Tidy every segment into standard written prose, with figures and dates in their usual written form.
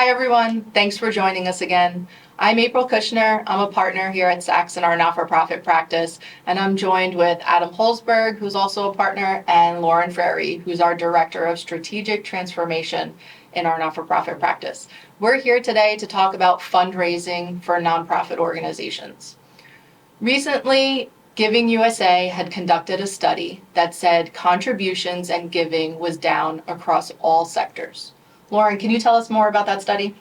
Hi, everyone. Thanks for joining us again. I'm April Kushner. I'm a partner here at Sachs in our not-for-profit practice, and I'm joined with Adam Holzberg, who's also a partner, and Lauren Frary, who's our Director of Strategic Transformation in our not-for-profit practice. We're here today to talk about fundraising for nonprofit organizations. Recently, Giving USA had conducted a study that said contributions and giving was down across all sectors. Lauren, can you tell us more about that study?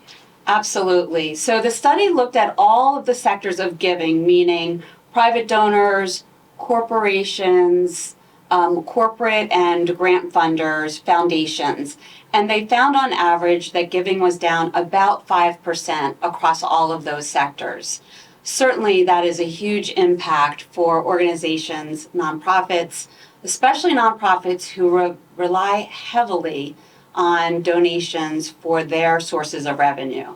Absolutely. So the study looked at all of the sectors of giving, meaning private donors, corporations, corporate and grant funders, foundations. And they found on average that giving was down about 5% across all of those sectors. Certainly that is a huge impact for organizations, nonprofits, especially nonprofits who rely heavily on donations for their sources of revenue.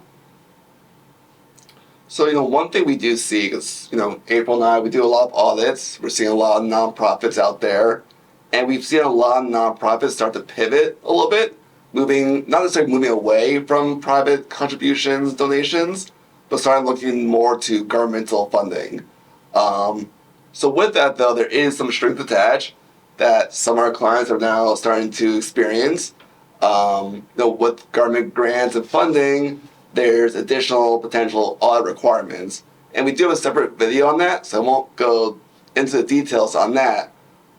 So, one thing we do see is, April and I, we do a lot of audits. We're seeing a lot of nonprofits out there. And we've seen a lot of nonprofits start to pivot a little bit, not necessarily moving away from private contributions, donations, but starting looking more to governmental funding. So with that, though, there is some strings attached that some of our clients are now starting to experience. With government grants and funding, there's additional potential audit requirements. And we do have a separate video on that, so I won't go into the details on that.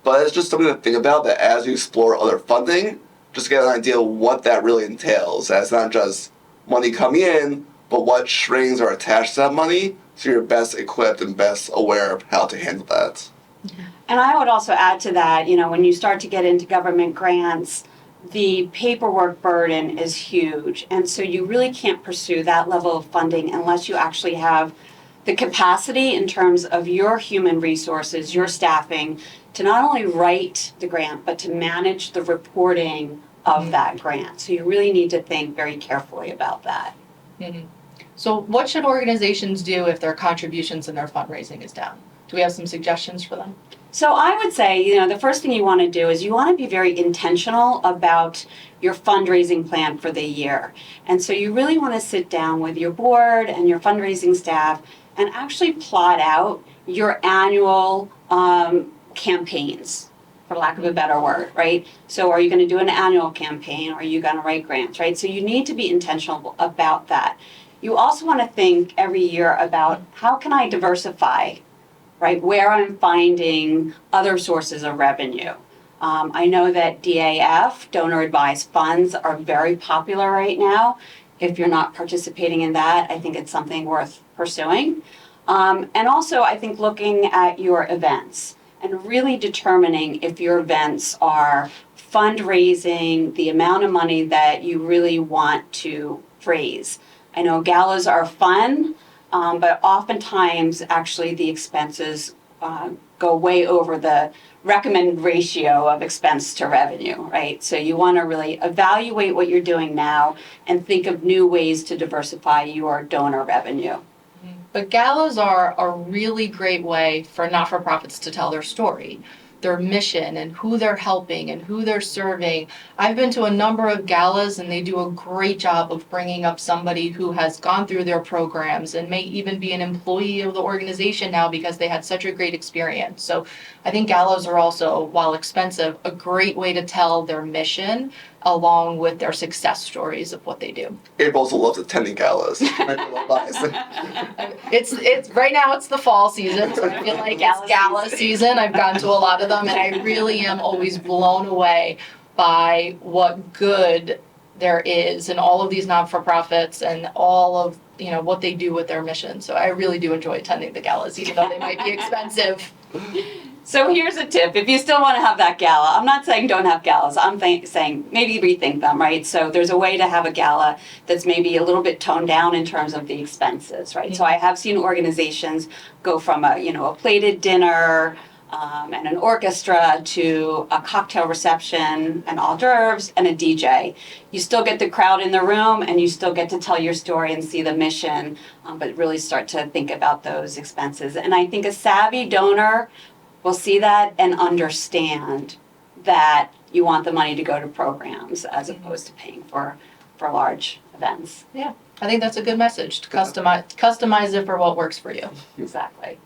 But it's just something to think about that as you explore other funding, just to get an idea of what that really entails. That's not just money coming in, but what strings are attached to that money, so you're best equipped and best aware of how to handle that. And I would also add to that, when you start to get into government grants, the paperwork burden is huge. And so you really can't pursue that level of funding unless you actually have the capacity in terms of your human resources, your staffing, to not only write the grant, but to manage the reporting of that grant. So you really need to think very carefully about that. Mm-hmm. So what should organizations do if their contributions and their fundraising is down? Do we have some suggestions for them? So I would say, the first thing you want to do is you want to be very intentional about your fundraising plan for the year. And so you really want to sit down with your board and your fundraising staff and actually plot out your annual campaigns, for lack of a better word, right? So are you going to do an annual campaign, or are you going to write grants, right? So you need to be intentional about that. You also want to think every year about how can I diversify, right, where I'm finding other sources of revenue. I know that DAF, donor advised funds, are very popular right now. If you're not participating in that, I think it's something worth pursuing. And also, I think looking at your events and really determining if your events are fundraising the amount of money that you really want to raise. I know galas are fun, but oftentimes actually the expenses go way over the recommended ratio of expense to revenue, right? So you want to really evaluate what you're doing now and think of new ways to diversify your donor revenue. But galas are a really great way for not-for-profits to tell their story, their mission, and who they're helping and who they're serving. I've been to a number of galas, and they do a great job of bringing up somebody who has gone through their programs and may even be an employee of the organization now because they had such a great experience. So I think galas are also, while expensive, a great way to tell their mission along with their success stories of what they do. April also loves attending galas. It's right now it's the fall season, so I feel like it's gala season. I've gone to a lot of them, and I really am always blown away by what good there is in all of these not-for-profits and all of what they do with their mission. So I really do enjoy attending the galas, even though they might be expensive. So here's a tip. If you still want to have that gala, I'm not saying don't have galas. I'm saying maybe rethink them, right? So there's a way to have a gala that's maybe a little bit toned down in terms of the expenses, right? Mm-hmm. So I have seen organizations go from a plated dinner and an orchestra to a cocktail reception and hors d'oeuvres and a DJ. You still get the crowd in the room and you still get to tell your story and see the mission, but really start to think about those expenses. And I think a savvy donor will see that and understand that you want the money to go to programs as opposed to paying for large events. I think that's a good message to customize it for what works for you. Exactly.